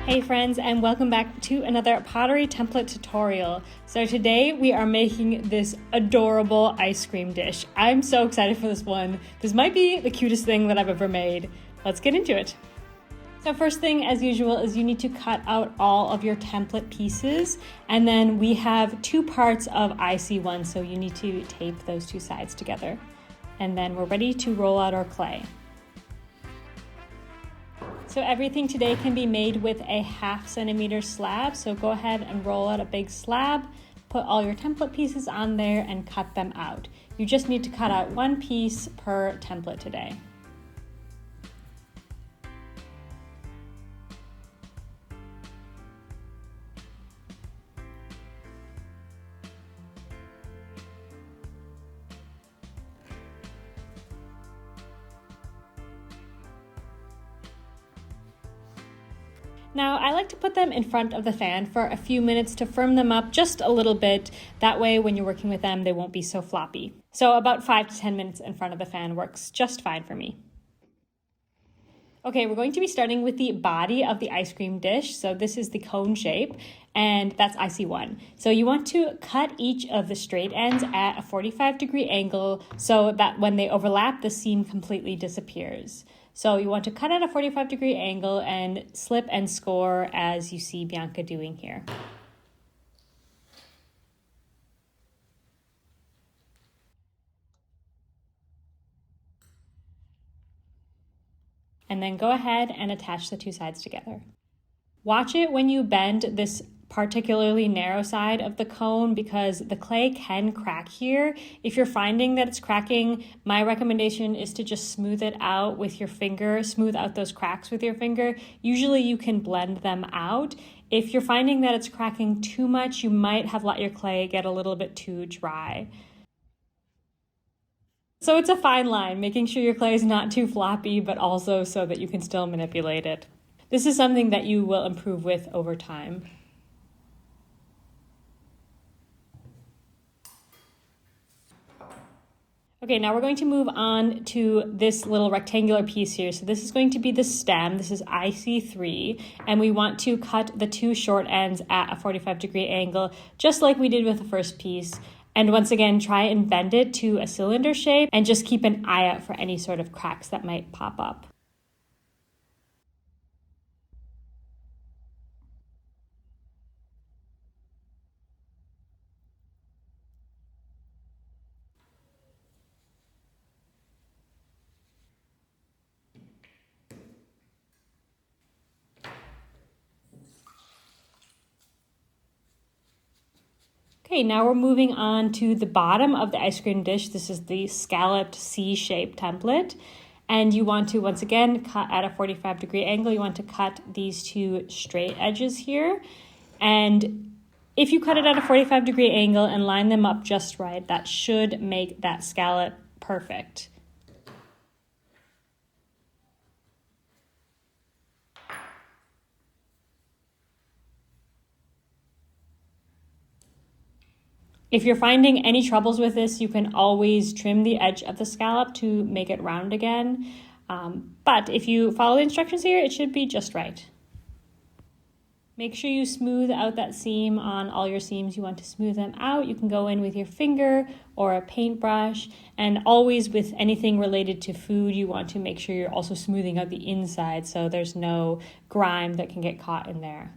Hey friends, and welcome back to another pottery template tutorial. So today we are making this adorable ice cream dish. I'm so excited for this one. This might be the cutest thing that I've ever made. Let's get into it. So first thing, as usual, is you need to cut out all of your template pieces, and then we have two parts of IC1, so you need to tape those two sides together. And then we're ready to roll out our clay. So everything today can be made with a 1/2 centimeter slab. So go ahead and roll out a big slab, put all your template pieces on there and cut them out. You just need to cut out one piece per template today. Now, I like to put them in front of the fan for a few minutes to firm them up just a little bit. That way, when you're working with them, they won't be so floppy. So about 5 to 10 minutes in front of the fan works just fine for me. Okay, we're going to be starting with the body of the ice cream dish. So this is the cone shape, and that's IC1. So you want to cut each of the straight ends at a 45-degree angle so that when they overlap, the seam completely disappears. So you want to cut at a 45-degree angle and slip and score as you see Bianca doing here. And then go ahead and attach the two sides together. Watch it when you bend this particularly narrow side of the cone because the clay can crack here. If you're finding that it's cracking, my recommendation is to just smooth it out with your finger, smooth out those cracks with your finger. Usually you can blend them out. If you're finding that it's cracking too much, you might have let your clay get a little bit too dry. So it's a fine line, making sure your clay is not too floppy, but also so that you can still manipulate it. This is something that you will improve with over time. Okay, now we're going to move on to this little rectangular piece here. So this is going to be the stem. This is IC3, and we want to cut the two short ends at a 45-degree angle, just like we did with the first piece. And once again, try and bend it to a cylinder shape and just keep an eye out for any sort of cracks that might pop up. Okay, now we're moving on to the bottom of the ice cream dish. This is the scalloped C-shaped template. And you want to, once again, cut at a 45-degree angle. You want to cut these two straight edges here. And if you cut it at a 45-degree angle and line them up just right, that should make that scallop perfect. If you're finding any troubles with this, you can always trim the edge of the scallop to make it round again. But if you follow the instructions here, it should be just right. Make sure you smooth out that seam on all your seams. You want to smooth them out. You can go in with your finger or a paintbrush. And always with anything related to food, you want to make sure you're also smoothing out the inside so there's no grime that can get caught in there.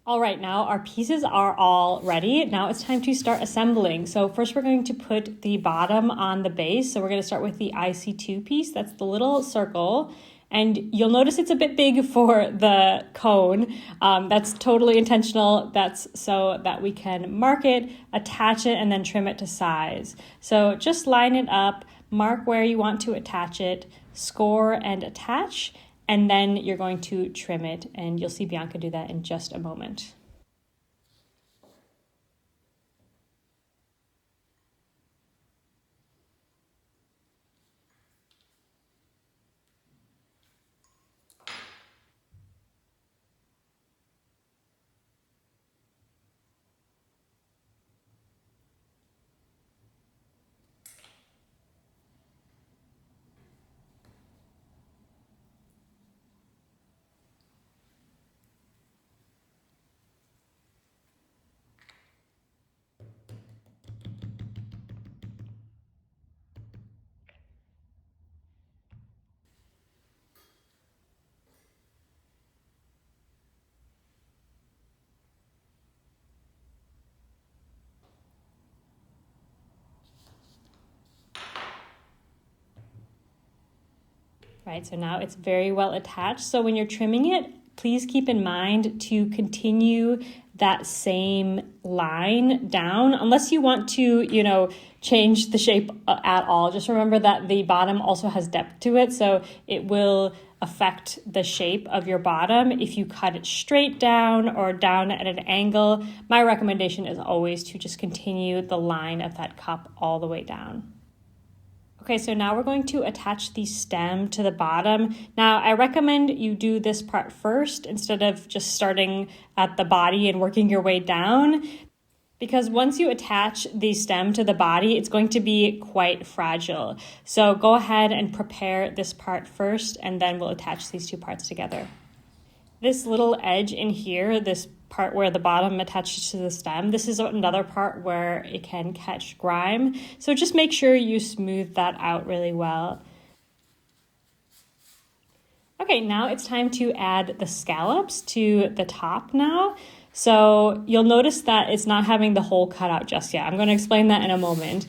All right, now our pieces are all ready. Now it's time to start assembling. So first we're going to put the bottom on the base. So we're going to start with the IC2 piece. That's the little circle. And you'll notice it's a bit big for the cone. That's totally intentional. That's so that we can mark it, attach it, and then trim it to size. So just line it up, mark where you want to attach it, score and attach, and then you're going to trim it, and you'll see Bianca do that in just a moment. Right, so now it's very well attached. So when you're trimming it, please keep in mind to continue that same line down, unless you want to, change the shape at all. Just remember that the bottom also has depth to it, so it will affect the shape of your bottom if you cut it straight down or down at an angle. My recommendation is always to just continue the line of that cup all the way down. Okay, so now we're going to attach the stem to the bottom. Now, I recommend you do this part first instead of just starting at the body and working your way down, because once you attach the stem to the body, it's going to be quite fragile. So go ahead and prepare this part first, and then we'll attach these two parts together. This little edge in here, this part where the bottom attaches to the stem, this is another part where it can catch grime. So just make sure you smooth that out really well. Okay, now it's time to add the scallops to the top now. So you'll notice that it's not having the hole cut out just yet. I'm going to explain that in a moment.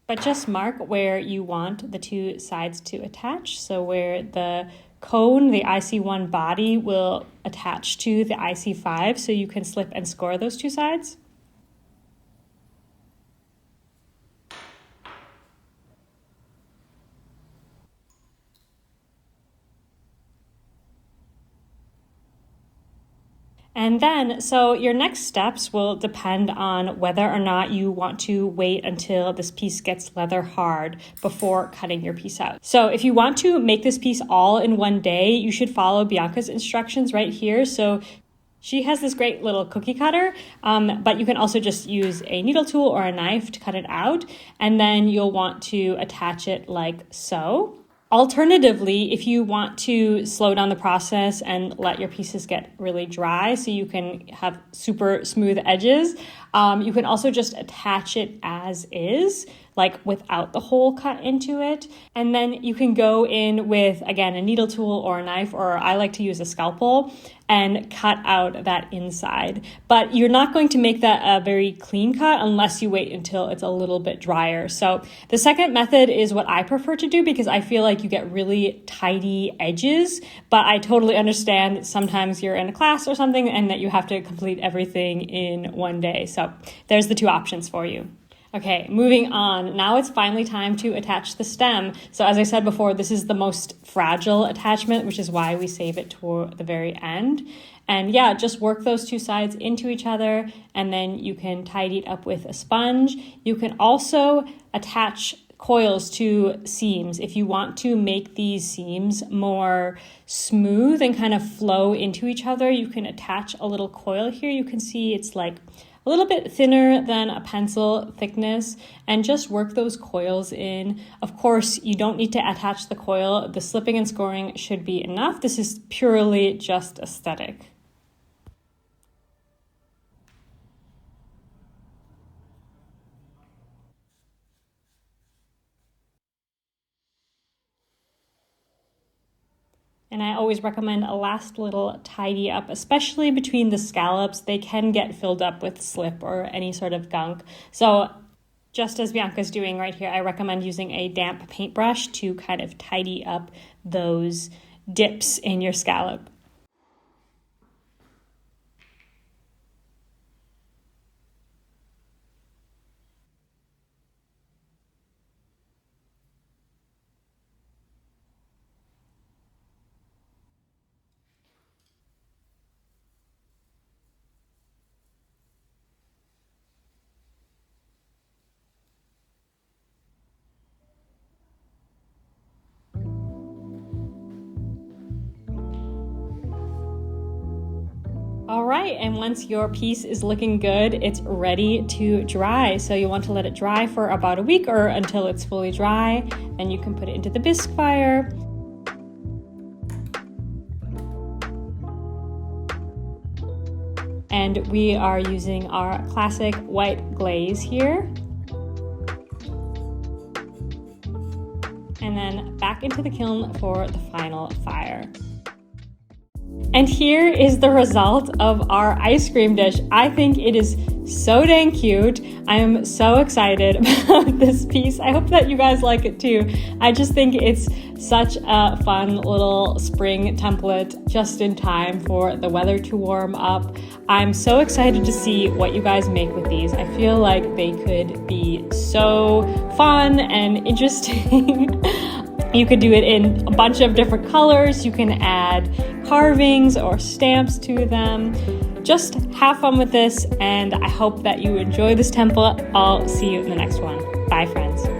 But just mark where you want the two sides to attach. So where the cone, the IC1 body, will attach to the IC5, so you can slip and score those two sides. And then, so your next steps will depend on whether or not you want to wait until this piece gets leather hard before cutting your piece out. So if you want to make this piece all in one day, you should follow Bianca's instructions right here. So she has this great little cookie cutter, but you can also just use a needle tool or a knife to cut it out. And then you'll want to attach it like so. Alternatively, if you want to slow down the process and let your pieces get really dry so you can have super smooth edges, you can also just attach it as is, like without the hole cut into it. And then you can go in with, again, a needle tool or a knife, or I like to use a scalpel, and cut out that inside. But you're not going to make that a very clean cut unless you wait until it's a little bit drier. So the second method is what I prefer to do because I feel like you get really tidy edges, but I totally understand that sometimes you're in a class or something and that you have to complete everything in one day. So there's the two options for you. Okay, moving on. Now it's finally time to attach the stem. So as I said before, this is the most fragile attachment, which is why we save it toward the very end. And yeah, just work those two sides into each other, and then you can tidy it up with a sponge. You can also attach coils to seams if you want to make these seams more smooth and kind of flow into each other. You can attach a little coil here. You can see it's like a little bit thinner than a pencil thickness, and just work those coils in. Of course, you don't need to attach the coil. The slipping and scoring should be enough. This is purely just aesthetic. And I always recommend a last little tidy up, especially between the scallops. They can get filled up with slip or any sort of gunk. So just as Bianca's doing right here, I recommend using a damp paintbrush to kind of tidy up those dips in your scallop. All right, and once your piece is looking good, it's ready to dry. So you want to let it dry for about a week or until it's fully dry. Then you can put it into the bisque fire. And we are using our classic white glaze here. And then back into the kiln for the final fire. And here is the result of our ice cream dish. I think it is so dang cute. I am so excited about this piece. I hope that you guys like it too. I just think it's such a fun little spring template just in time for the weather to warm up. I'm so excited to see what you guys make with these. I feel like they could be so fun and interesting. You could do it in a bunch of different colors. You can add carvings or stamps to them. Just have fun with this, and I hope that you enjoy this template. I'll see you in the next one. Bye, friends.